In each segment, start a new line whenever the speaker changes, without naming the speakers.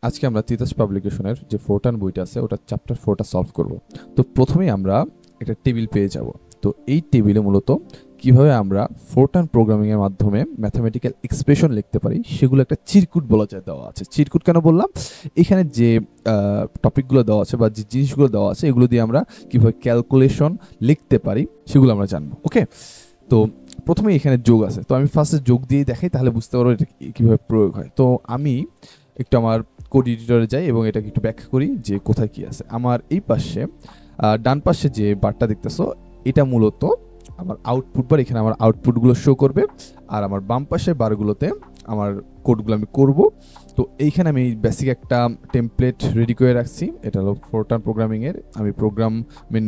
আজকে আমরা তিতাস পাবলিকেশনের যে ফোরটান বইটা আছে ওটা চ্যাপ্টার 4টা সলভ করব। তো প্রথমেই আমরা একটা টেবিল পেয়ে যাব। তো এই টেবিলে মূলত কিভাবে আমরা ফোরটান প্রোগ্রামিং এর মাধ্যমে ম্যাথমেটিক্যাল এক্সপ্রেশন লিখতে পারি সেগুলো একটা চিরকুট বলা যায় দেওয়া আছে। চিরকুট কেন বললাম? এখানে যে টপিকগুলো দেওয়া আছে বা যে জিনিসগুলো দেওয়া আছে এগুলো দিয়ে আমরা কিভাবে ক্যালকুলেশন লিখতে পারি সেগুলো আমরা জানবো। ওকে, তো প্রথমে এখানে যোগ আছে, তো আমি ফার্স্টে যোগ দিয়ে দেখাই, তাহলে বুঝতে পারবো এটা কিভাবে প্রয়োগ হয়। তো আমি একটু আমার কোড এডিটরে যাই এবং এটাকে একটু ব্যাখ্যা করি যে কোথায় কি আছে। আমার এই পাশে ডান পাশে যে বারটা দেখতেছো এটা মূলত আমার আউটপুট বার, এখানে আমার আউটপুটগুলো শো করবে। আর আমার বাম পাশে বারগুলোতে আমার কোডগুলো আমি করব। তো এইখানে আমি বেসিক একটা টেমপ্লেট রেডি করে রাখছি, এটা হলো ফোরটান প্রোগ্রামিংয়ের। আমি প্রোগ্রামের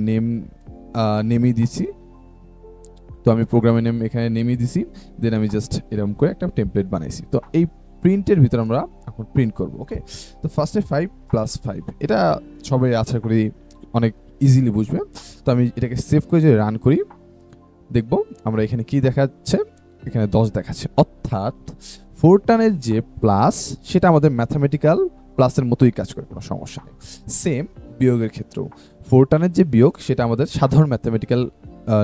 নেমই দিছি। তো আমি প্রোগ্রামের নেম এখানে নেমই দিছি, দেন আমি জাস্ট এরকম করে একটা টেমপ্লেট বানাইছি। তো এই প্রিন্টের ভিতর আমরা এখন প্রিন্ট করব। ওকে, তো ফার্স্টে 5 + 5, এটা সবাই আশা করি অনেক ইজিলি বুঝবে। তো আমি এটাকে সেভ করে যদি রান করি, দেখব আমরা এখানে কি দেখাচ্ছে, এখানে 10 দেখাচ্ছে। অর্থাৎ ফোরটানের যে প্লাস সেটা আমাদের ম্যাথামেটিক্যাল প্লাসের মতোই কাজ করে, কোনো সমস্যা নেই। সেম বিয়োগের ক্ষেত্রেও ফোরটানের যে বিয়োগ সেটা আমাদের সাধারণ ম্যাথামেটিক্যাল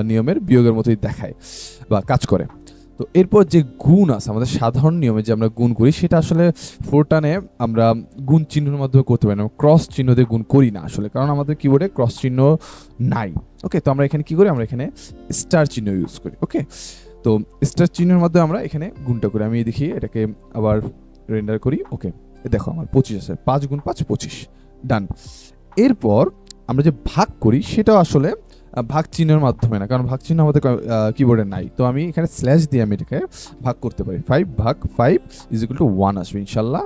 নিয়মের বিয়োগের মতোই দেখায় বা কাজ করে। তো এরপর যে গুণ আছে আমাদের সাধারণ নিয়মে যে আমরা গুণ করি, সেটা আসলে ফোরটানে আমরা গুণ চিহ্নের মাধ্যমে করতে পারি না, ক্রস চিহ্ন দিয়ে গুণ করি না আসলে, কারণ আমাদের কিবোর্ডে ক্রস চিহ্ন নাই। ওকে, তো আমরা এখানে কি করি, আমরা এখানে স্টার চিহ্ন ইউজ করি। ওকে, তো স্টার চিহ্নের মাধ্যমে আমরা এখানে গুণটা করি। আমি দেখি এটাকে আবার রেন্ডার করি। ওকে, দেখো আমার 25 আছে, 5 × 5 = 25, ডান। এরপর আমরা যে ভাগ করি সেটাও আসলে ভাগ চিহ্নের মাধ্যমে না, কারণ ভাগ চিহ্ন আমাদের কিবোর্ডে নাই। তো আমি এখানে স্ল্যাশ দিয়ে আমি এটাকে ভাগ করতে পারি। 5/5 = 1 আসবে ইনশাল্লাহ।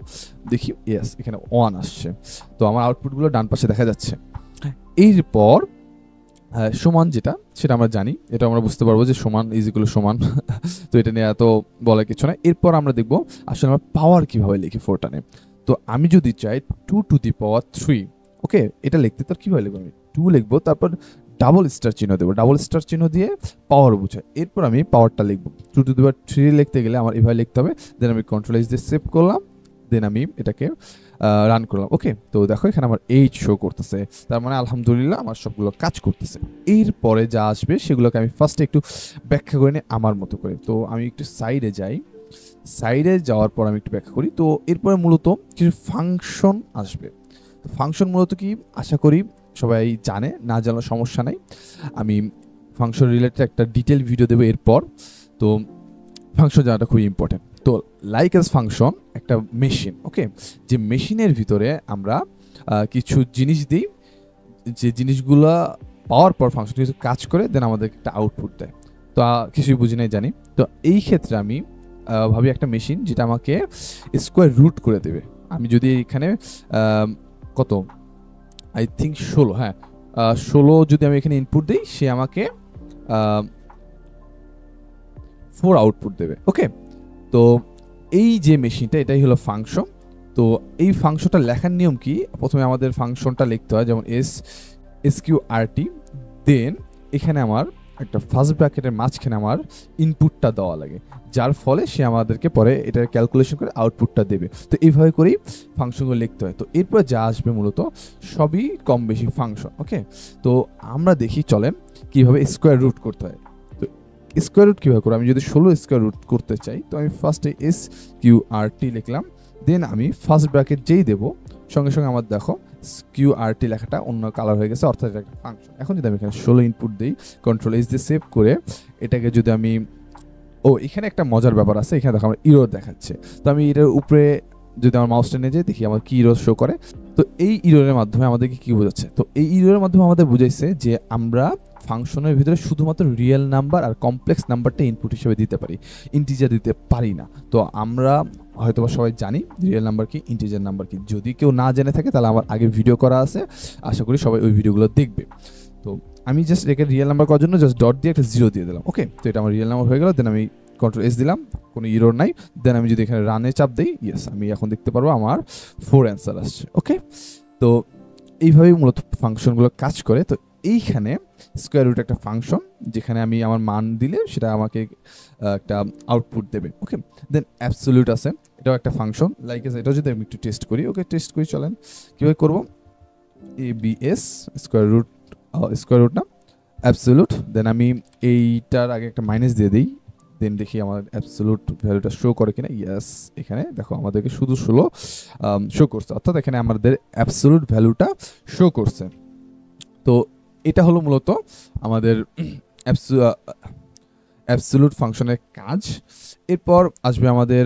দেখি, ইয়েস, এখানে 1 আসছে। তো আমার আউটপুটগুলো ডান পাশে দেখা যাচ্ছে। এরপর সমান যেটা সেটা আমরা জানি, এটা আমরা বুঝতে পারবো যে সমান সমান। তো এটা নিয়ে এত বলার কিছু না। এরপর আমরা দেখবো আসলে আমরা পাওয়ার কিভাবে লিখি ফোরটানে। তো আমি যদি চাই 2⁻³ ওকে, এটা লিখতে তার কিভাবে লিখবো, আমি 2 লিখবো, তারপর ডাবল স্টার চিহ্ন দেবো, ডাবল স্টার চিহ্ন দিয়ে পাওয়ার বোঝায়। এরপর আমি পাওয়ারটা লিখবো। 2⁻³ লিখতে গেলে আমার এভাবে লিখতে হবে। দেন আমি Ctrl+H দিয়ে সেভ করলাম, দেন আমি এটাকে রান করলাম। ওকে, তো দেখো এখানে আমার 8 শো করতেছে, তার মানে আলহামদুলিল্লাহ আমার সবগুলো কাজ করতেছে। এরপরে যা আসবে সেগুলোকে আমি ফার্স্টে একটু ব্যাখ্যা করে নিই আমার মতো করে। তো আমি একটু সাইডে যাই, সাইডে যাওয়ার পর আমি একটু ব্যাখ্যা করি। তো এরপরে মূলত কিছু ফাংশন আসবে। তো ফাংশন মূলত কি, আশা করি সবাই জানে, না জানার সমস্যা নাই। আমি ফাংশন রিলেটেড একটা ডিটেল ভিডিও দেবো এরপর। তো ফাংশন জানাটা খুবই ইম্পর্টেন্ট। তো লাইক অ্যাজ ফাংশন একটা মেশিন, ওকে, যে মেশিনের ভিতরে আমরা কিছু জিনিস দিই, যে জিনিসগুলো পাওয়ার পর ফাংশন কিছু কাজ করে, দেন আমাদের একটা আউটপুট দেয়। তো কিছুই বুঝি নাই জানি। তো এই ক্ষেত্রে আমি ভাবি একটা মেশিন যেটা আমাকে স্কোয়ার রুট করে দেবে। আমি যদি এখানে কত, আই থিঙ্ক 16, হ্যাঁ 16 যদি আমি এখানে ইনপুট দিই, সে আমাকে 4 আউটপুট দেবে। ওকে, তো এই যে মেশিনটা, এটাই হলো ফাংশন। তো এই ফাংশনটা লেখার নিয়ম কি, প্রথমে আমাদের ফাংশনটা লিখতে হয় যেমন SQRT, দেন এখানে আমার একটা ফার্স্ট ব্র্যাকেটের মাঝখানে আমার ইনপুটটা দেওয়া লাগে, যার ফলে সে আমাদেরকে পরে এটা ক্যালকুলেশন করে আউটপুটটা দেবে। তো এইভাবে করেই ফাংশনগুলো লিখতে হয়। তো এরপর যা আসবে মূলত সবই কম বেশি ফাংশন। ওকে, তো আমরা দেখি চলেন কিভাবে স্কোয়ার রুট করতে হয়। তো স্কোয়ার রুট কীভাবে করবো, আমি যদি 16 স্কোয়ার রুট করতে চাই, তো আমি ফার্স্টে SQRT লিখলাম, দেন আমি ফার্স্ট ব্র্যাকেট যেই দেবো সঙ্গে সঙ্গে আমার দেখো SQRT লেখাটা অন্য কালার হয়ে গেছে, অর্থাৎ এটা একটা ফাংশন। এখন যদি আমি এখানে 16 ইনপুট দিই, Ctrl+H দিয়ে সেভ করে এটাকে যদি আমি, এখানে একটা মজার ব্যাপার আছে, এখানে দেখো আমার ইরর দেখাচ্ছে। তো আমি এটার উপরে যদি আমার মাউসটা নিয়ে যাই, দেখি আমার কি ইরর শো করে। তো এই ইররের মাধ্যমে আমাদেরকে কি বোঝাচ্ছে, তো এই ইররের মাধ্যমে আমাদের বুঝাইছে যে আমরা ফাংশনের ভিতরে শুধুমাত্র রিয়েল নাম্বার আর কমপ্লেক্স নাম্বারটা ইনপুট হিসেবে দিতে পারি, ইন্টিজার দিতে পারি না। তো আমরা হয়তোবা সবাই জানি রিয়েল নাম্বার কি, ইন্টিজার নাম্বার কি। যদি কেউ না জেনে থাকে তাহলে আমার আগে ভিডিও করা আছে, আশা করি সবাই ওই ভিডিওগুলো দেখবে। তো আমি জাস্ট একে রিয়েল নাম্বার করার জন্য জাস্ট ডট দিয়ে একটা 0 দিয়ে দিলাম। ওকে, তো এটা আমার রিয়েল নাম্বার হয়ে গেল। দেন আমি Ctrl+S দিলাম, কোনো ইরর নাই। দেন আমি যদি এখানে রানে চাপ দিই, ইয়েস, আমি এখন দেখতে পারবো আমার 4 অ্যান্সার আসছে। ওকে, তো এইভাবেই মূলত ফাংশনগুলো কাজ করে। তো এইখানে স্কোয়ার রুট একটা ফাংশন, যেখানে আমি আমার মান দিলে সেটা আমাকে একটা আউটপুট দেবে। ওকে, দেন অ্যাবসলিউট আছে, এটাও একটা ফাংশন লাইক এটাও যদি আমি একটু টেস্ট করি, ওকে টেস্ট করি চলেন কীভাবে করবো। ABS স্কোয়ার রুট না অ্যাবসোলুট, দেন আমি এইটার আগে একটা মাইনাস দিয়ে দিই, দেন দেখি আমার অ্যাবসোলুট ভ্যালুটা শো করে কিনা। ইয়েস, এখানে দেখো আমাদেরকে শুধু 16 শো করছে, অর্থাৎ এখানে আমাদের অ্যাবসোলুট ভ্যালুটা শো করছে। তো এটা হলো মূলত আমাদের অ্যাবসোলুট ফাংশনের কাজ। এরপর আসবে আমাদের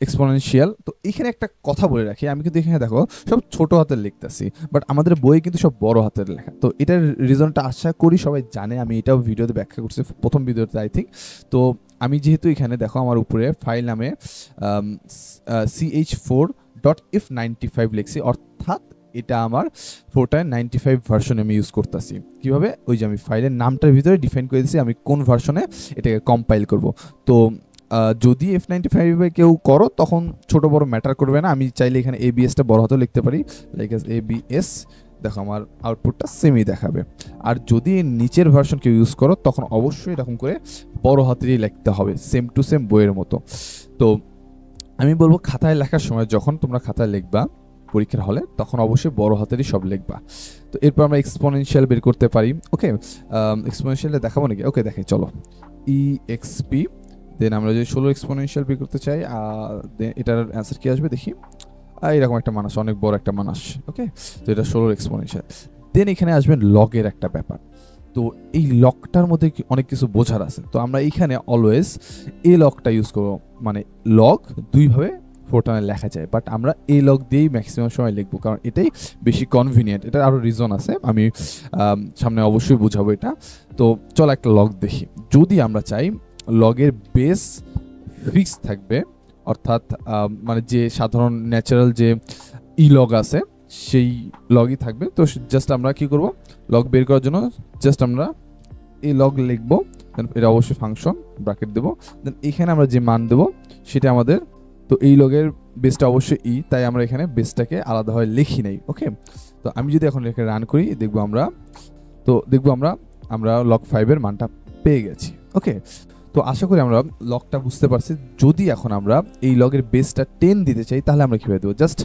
এক্সপোনেনশিয়াল। তো এখানে একটা কথা বলে রাখি, আমি কিন্তু এখানে দেখো সব ছোট হাতের লিখতেছি, বাট আমাদের বইয়ে কিন্তু সব বড় হাতের লেখা। তো এটার রিজনটা আশা করি সবাই জানে, আমি এটাও ভিডিওতে ব্যাখ্যা করছি প্রথম ভিডিওতে আই থিঙ্ক। তো আমি যেহেতু এখানে দেখো আমার উপরে ফাইল নামে ch4.if95 লিখছি, অর্থাৎ এটা আমার 4.95 ভার্সনে আমি ইউজ করতেছি। কিভাবে? ওই যে আমি ফাইলের নামটার ভিতরে ডিফাইন করে দিয়েছি আমি কোন ভার্সনে এটাকে কম্পাইল করব। তো যদি F95 কেউ করো তখন ছোট বড় ম্যাটার করবে না, আমি চাইলে এখানে ABSটা বড় হাতেও লিখতে পারি, লাইক ABS, দেখো আমার আউটপুটটা সেমই দেখাবে। আর যদি নিচের ভার্সন কেউ ইউজ করো তখন অবশ্যই এরকম করে বড় হাতেরই লিখতে হবে, সেম টু সেম বইয়ের মতো। তো আমি বলবো খাতায় লেখার সময় যখন তোমরা খাতায় লিখবা পরীক্ষার হলে তখন অবশ্যই বড় হাতেরই সব লিখবা। তো এরপর আমরা এক্সপোনেনশিয়াল বের করতে পারি। ওকে, এক্সপোনেনশিয়ালটা দেখাবো নাকি? ওকে দেখাই চলো। EXP, দেন আমরা যদি 16 এক্সপোনেনশিয়াল বের করতে চাই, দেন এটার অ্যান্সার কি আসবে দেখি। এরকম একটা মান আসে, অনেক বড় একটা মান আসে। ওকে, তো এটা 16 এক্সপোনেনশিয়াল। দেন এখানে আসবে লগের একটা ব্যাপার। তো এই লগটার মধ্যে অনেক কিছু বোঝার আছে। তো আমরা এইখানে অলওয়েজ এই লগটা ইউজ করবো, মানে লগ দুইভাবে ফোরটানে লেখা যায়, বাট আমরা এই লগ দিয়েই ম্যাক্সিমাম সময় লিখবো, কারণ এটাই বেশি কনভিনিয়েন্ট। এটার আরও রিজন আছে, আমি সামনে অবশ্যই বুঝাবো এটা। তো চল একটা লগ দেখি। যদি আমরা চাই লগের বেস ফিক্স থাকবে, অর্থাৎ মানে যে সাধারণ ন্যাচারাল যে লগ আছে সেই লগই থাকবে। তো জাস্ট আমরা কি করব, লগ বের করার জন্য জাস্ট আমরা এই লগ লিখবো, দেন এটা অবশ্যই ফাংশন ব্র্যাকেট দেবো, দেন এখানে আমরা যে মান দেবো সেটা আমাদের। তো এই লগের বেসটা অবশ্যই তাই আমরা এখানে বেসটাকে আলাদাভাবে লিখি নাই। ওকে, তো আমি যদি এখন এখানে রান করি দেখবো আমরা লগ 5-এর মানটা পেয়ে গেছি। ওকে, তো আশা করি আমরা লগটা বুঝতে পারছি। যদি এখন আমরা এই লগের বেসটা 10 দিতে চাই তাহলে আমরা কীভাবে দেবো? জাস্ট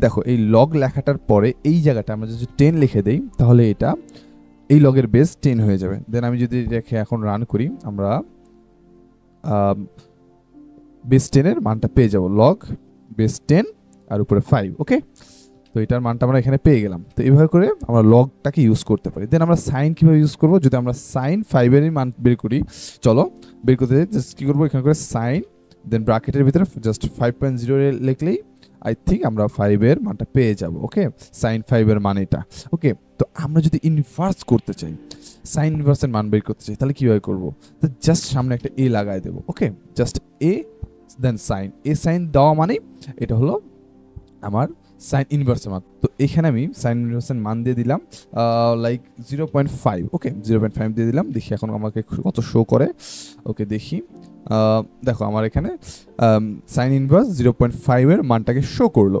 দেখো এই লগ লেখাটার পরে এই জায়গাটা আমরা যদি 10 লিখে দেই তাহলে এটা এই লগের বেস 10 হয়ে যাবে। দেন আমি যদি রেখে এখন রান করি, আমরা বেস 10-এর মানটা পেয়ে যাব, লগ বেস 10 আর উপরে 5। ওকে, তো এটার মানটা আমরা এখানে পেয়ে গেলাম। তো এইভাবে করে আমরা লগটাকে ইউজ করতে পারি। দেন আমরা সাইন কীভাবে ইউজ করবো? যদি আমরা সাইন 5-এরই মান বের করি, চলো বের করতে জাস্ট কী করবো, এখানে করে সাইন, দেন ব্র্যাকেটের ভিতরে জাস্ট 5.0 লিখলেই আই থিঙ্ক আমরা 5-এর মানটা পেয়ে যাব। ওকে, সাইন 5-এর মান এটা। ওকে, তো আমরা যদি ইনভার্স করতে চাই, সাইন ইনভার্সের মান বের করতে চাই, তাহলে কীভাবে করবো? তো জাস্ট সামনে একটা এ লাগাই দেবো। ওকে, just a then sign, A sign দেওয়া মানে এটা হলো আমার সাইন ইনভার্সের মান। তো এখানে আমি সাইন ইনভার্সের মান দিয়ে দিলাম লাইক 0.5। ওকে, 0.5 দিয়ে দিলাম, দেখি এখন আমাকে কত শো করে। ওকে দেখি, দেখো আমার এখানে সাইন ইনভার্স 0.5-এর মানটাকে শো করলো।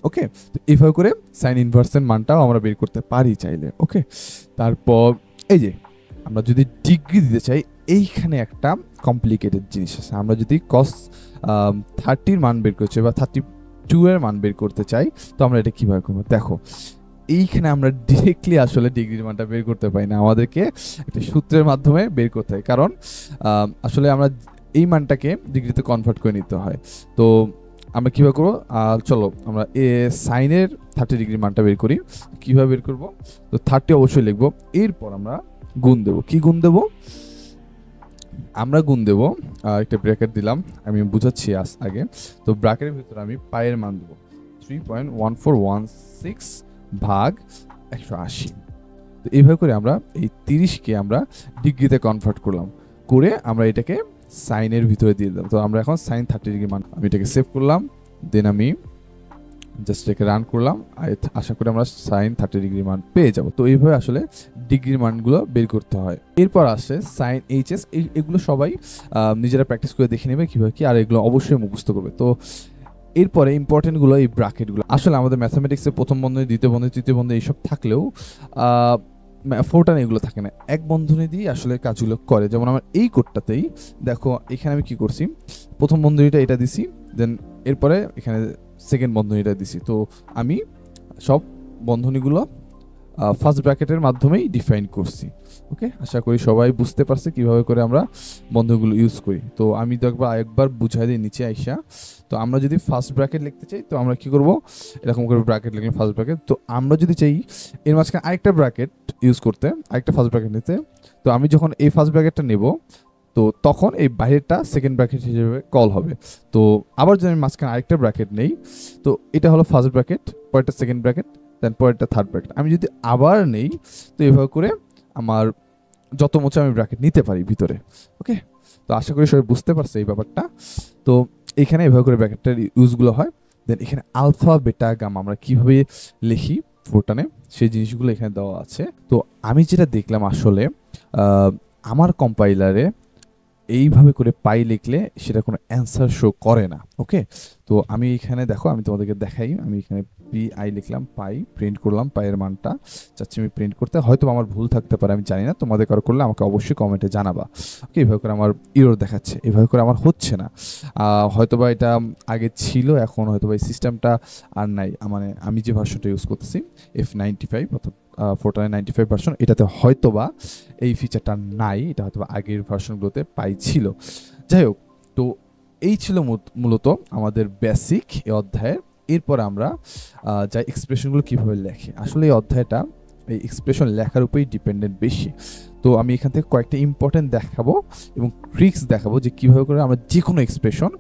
ওকে, তো এইভাবে করে সাইন ইনভার্সের মানটাও আমরা বের করতে পারি চাইলে। ওকে, তারপর এই যে আমরা যদি ডিগ্রি দিতে চাই, এইখানে একটা কমপ্লিকেটেড জিনিস আছে। আমরা যদি cos 30-র মান বের করতে চাই বা 32-এর মান বের করতে চাই, তো আমরা এটা কীভাবে করবো? দেখো এইখানে আমরা ডিরেক্টলি আসলে ডিগ্রির মানটা বের করতে পারি না, আমাদেরকে একটা সূত্রের মাধ্যমে বের করতে হয়, কারণ আসলে আমরা এই মানটাকে ডিগ্রিতে কনভার্ট করে নিতে হয়। তো আমরা কীভাবে করবো? চলো আমরা সাইনের 30 ডিগ্রির মানটা বের করি। কীভাবে বের করবো? তো 30 অবশ্যই লিখবো, এরপর আমরা গুণ দেবো। কি গুণ দেবো? আমরা গুণ দেবো, একটা ব্র্যাকেট দিলাম, আমি বুঝাচ্ছি আগে। তো ব্র্যাকেটের ভিতরে আমি পায়ের মান দেবো 3.1416 ভাগ 180। তো এইভাবে করে আমরা এই 30-কে আমরা ডিগ্রিতে কনভার্ট করলাম, করে আমরা এটাকে সাইনের ভিতরে দিয়ে দিলাম। তো আমরা এখন সাইন 30 ডিগ্রি মান, আমি এটাকে সেভ করলাম, দেন আমি জাস্ট এটাকে রান করলাম। আশা করি আমরা সাইন 30 ডিগ্রি মান পেয়ে যাব। তো এইভাবে আসলে ডিগ্রির মানগুলো বের করতে হয়। এরপর আসে সাইন এইচএস, এগুলো সবাই নিজেরা প্র্যাকটিস করে দেখে নেবে কীভাবে কি, আর এগুলো অবশ্যই মুখস্থ করবে। তো এরপরে ইম্পর্টেন্টগুলো এই ব্র্যাকেটগুলো। আসলে আমাদের ম্যাথামেটিক্সে প্রথম বন্ধনী, দ্বিতীয় বন্ধনী, তৃতীয় বন্ধনী এইসব থাকলেও ফোরটান এগুলো থাকে না, এক বন্ধনী দিয়ে আসলে কাজগুলো করে। যেমন আমার এই কোডটাতেই দেখো, এখানে আমি কি করছি, প্রথম বন্ধনীটা এটা দিছি, দেন এরপরে এখানে সেকেন্ড বন্ধনীটা দিছি। তো আমি সব বন্ধনীগুলো ফার্স্ট ব্র্যাকেটের মাধ্যমেই ডিফাইন করছি। ওকে, আশা করি সবাই বুঝতে পারছে কিভাবে করে আমরা বন্ধনীগুলো ইউজ করি। তো আমি দেখবো আরেকবার বুঝাই দিই নিচে আইসা। তো আমরা যদি ফার্স্ট ব্র্যাকেট লিখতে চাই তো আমরা কি করব, এরকম করে ব্র্যাকেট লিখলাম ফার্স্ট ব্র্যাকেট। তো আমরা যদি চাই এর মাঝখানে আরেকটা ব্র্যাকেট ইউজ করতে, আরেকটা ফার্স্ট ব্র্যাকেট নিতে, তো আমি যখন এই ফার্স্ট ব্র্যাকেটটা নেব তো তখন এই বাইরেটা সেকেন্ড ব্র্যাকেট হিসেবে কল হবে। তো আবার যদি আমি মাঝখানে আরেকটা ব্র্যাকেট নেই তো এটা হলো ফার্স্ট ব্র্যাকেট, পরেরটা সেকেন্ড ব্র্যাকেট, দেন পরেরটা থার্ড ব্র্যাকেট। আমি যদি আবার নেই তো এভাবে করে আমার যত মোচা আমি ব্র্যাকেট নিতে পারি ভিতরে। ওকে, তো আশা করি সবাই বুঝতে পারছে এই ব্যাপারটা। তো এখানে এভাবে করে ব্র্যাকেটটার ইউজগুলো হয়। দেন এখানে আলফা বেটা গামা আমরা কিভাবে লিখি ফোরটানে সেই জিনিসগুলো এখানে দেওয়া আছে। তো আমি যেটা দেখলাম আসলে আমার কম্পাইলারে এইভাবে করে পাই লিখলে সেটা কোনো অ্যান্সার শো করে না। ওকে, তো আমি এখানে দেখো আমি তোমাদেরকে দেখাই, আমি এখানে PI লিখলাম, পাই প্রিন্ট করলাম, পাইয়ের মানটা চাচ্ছি আমি প্রিন্ট করতে। হয়তো আমার ভুল থাকতে পারে, আমি জানি না, তোমাদের কারো করলে আমাকে অবশ্যই কমেন্টে জানাবা। ওকে, এইভাবে করে আমার এরর দেখাচ্ছে, এভাবে করে আমার হচ্ছে না। হয়তোবা এটা আগে ছিল, এখন হয়তোবা এই সিস্টেমটা আর নাই। মানে আমি যে ভার্সনটা ইউজ করতেছি F95 অর্থাৎ ফোরটানের 95 ভার্সন, এটাতে হয়তোবা এই ফিচারটা নাই, এটা হয়তোবা আগের ভার্সনগুলোতে পাই ছিল। যাই হোক, তো এই ছিল মূলত আমাদের বেসিক এই অধ্যায়ের। এরপর আমরা যাই এক্সপ্রেশনগুলো কীভাবে লেখে। আসলে এই অধ্যায়টা এই এক্সপ্রেশন লেখার উপরেই ডিপেন্ডেন্ট বেশি। তো আমি এখান থেকে কয়েকটা ইম্পর্টেন্ট দেখাবো এবং ট্রিক্স দেখাবো যে কীভাবে করে আমরা যে কোনো এক্সপ্রেশন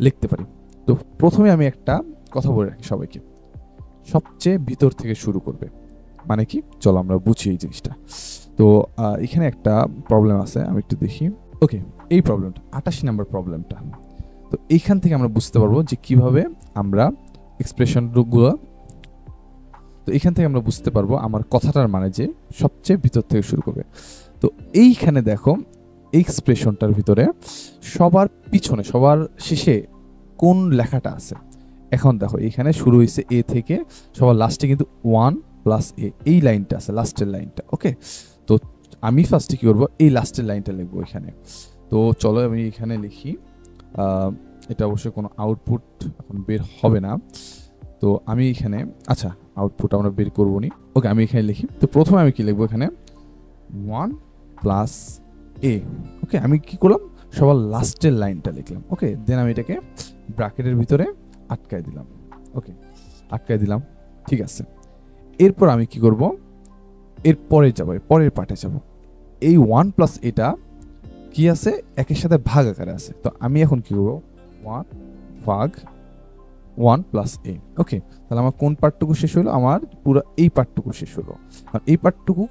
লিখতে পারি। তো প্রথমে আমি একটা কথা বলে রাখি সবাইকে, সবচেয়ে ভিতর থেকে শুরু করবে। মানে কি, চলো আমরা বুঝি এই জিনিসটা। তো এখানে একটা প্রবলেম আছে, আমি একটু দেখি। ওকে, এই প্রবলেমটা 88 নাম্বার প্রবলেমটা। তো এইখান থেকে আমরা বুঝতে পারবো যে কিভাবে আমরা এক্সপ্রেশনগুলো, তো এখান থেকে আমরা বুঝতে পারবো আমার কথাটার মানে যে সবচেয়ে ভিতর থেকে শুরু করবে। তো এইখানে দেখো এক্সপ্রেশনটার ভিতরে সবার পিছনে সবার শেষে কোন লেখাটা আছে। এখন দেখো এখানে শুরু হয়েছে এ থেকে, সবার লাস্টে কিন্তু 1+a এই লাইনটা আছে, লাস্টের লাইনটা। ওকে, তো আমি ফার্স্টে কি করবো, এই লাস্টের লাইনটা লিখবো এখানে। তো চলো আমি এখানে লিখি, এটা অবশ্যই কোনো আউটপুট এখন বের হবে না। তো আমি এখানে, আচ্ছা আউটপুট আমরা বের করবো নি। ওকে, আমি এখানে লিখি। তো প্রথমে আমি কি লিখবো এখানে 1+a। ওকে, আমি কি করলাম, সবার লাস্টের লাইনটা লিখলাম। ওকে, দেন আমি এটাকে ব্র্যাকেটের ভিতরে আটকায় দিলাম। ওকে, আটকায় দিলাম, ঠিক আছে। এরপর আমি কি করব, এরপরে যাবো, পরের পার্টে যাব। এই 1+a কি আছে, একের সাথে ভাগ আকারে আছে। তো আমি এখন কি করবো, 1+a। ওকে, তাহলে আমার কোন পার্টটুকু শেষ হলো, আমার পুরো এই পার্টটুকু শেষ হলো। আর এই পার্টটুকু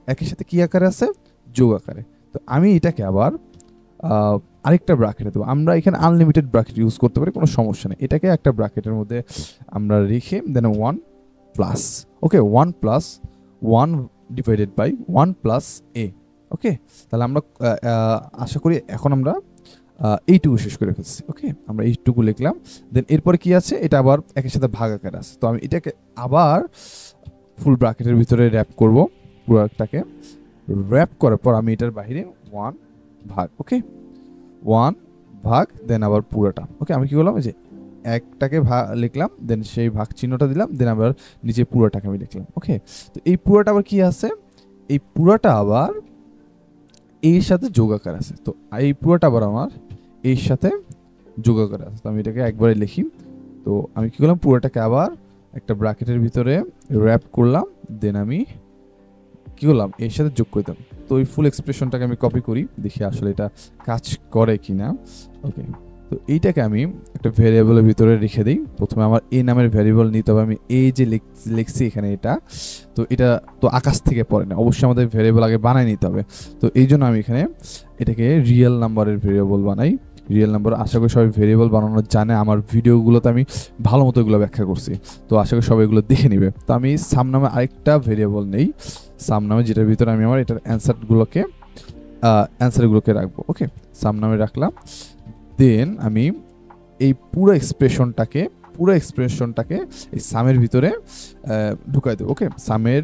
একের সাথে কি আকারে আছে, যোগ আকারে। তো আমি এটাকে আবার আরেকটা ব্র্যাকেটে দেবো। আমরা এখানে আনলিমিটেড ব্র্যাকেট ইউজ করতে পারি, কোনো সমস্যা নেই। এটাকে একটা ব্র্যাকেটের মধ্যে আমরা রেখে দেন 1+, ওকে, 1+1 ডিভাইডেড বাই 1+a। ওকে, তাহলে আমরা আশা করি এখন আমরা এইটুকু শেষ করে ফেলছি। ওকে, আমরা এইটুকু লিখলাম। দেন এরপরে কি আছে, এটা আবার একের সাথে ভাগ আকারে আছে। তো আমি এটাকে আবার ফুল ব্র্যাকেটের ভিতরে র্যাপ করব। পুরোটাকে র্যাপ করার পর আমি এটার বাইরে 1 ভাগ, ওকে, 1 ভাগ, দেন আবার পুরোটা। ওকে, আমি কি করলাম, যে একটাকে লিখলাম, দেন সেই ভাগ চিহ্নটা দিলাম, দেন আবার নিচে পুরোটাকে আমি লিখলাম। ওকে, তো এই পুরোটা আবার কি আছে, এই পুরোটা আবার এর সাথে যোগাকার আছে। তো এই পুরোটা আবার আমার এর সাথে যোগাকার আছে। তো আমি এটাকে একবারে লিখি। তো আমি কি করলাম, পুরোটাকে আবার একটা ব্র্যাকেটের ভিতরে র্যাপ করলাম, দেন আমি কি করলাম, এর সাথে যোগ করে দিলাম। তো এই ফুল এক্সপ্রেশনটাকে আমি কপি করি, দেখি আসলে এটা কাজ করে কিনা। ওকে, তো এইটাকে আমি একটা ভ্যারিয়েবলের ভিতরে রেখে দিই। প্রথমে আমার এ নামের ভ্যারিয়েবল নিতে হবে। আমি এই যে লিখছি এখানে এটা, তো এটা তো আকাশ থেকে পড়ে না, অবশ্যই আমাদের ভ্যারিয়েবল আগে বানায় নিতে হবে। তো এই জন্য আমি এখানে এটাকে রিয়েল নাম্বারের ভ্যারিয়েবল বানাই। রিয়েল নাম্বার, আশা করি সবাই ভ্যারিয়েবল বানানো জানে, আমার ভিডিওগুলোতে আমি ভালো মতো এগুলো ব্যাখ্যা করছি। তো আশা করি সবাই এগুলো দেখে নিবে। তো আমি সাম নামে আরেকটা ভ্যারিয়েবল নেই, সাম নামে, যেটার ভিতরে আমি আমার এটার অ্যান্সারগুলোকে রাখবো। ওকে, সাম নামে রাখলাম। দেন আমি এই পুরো এক্সপ্রেশনটাকে এই সামের ভিতরে ঢুকাই দেবো। ওকে, সামের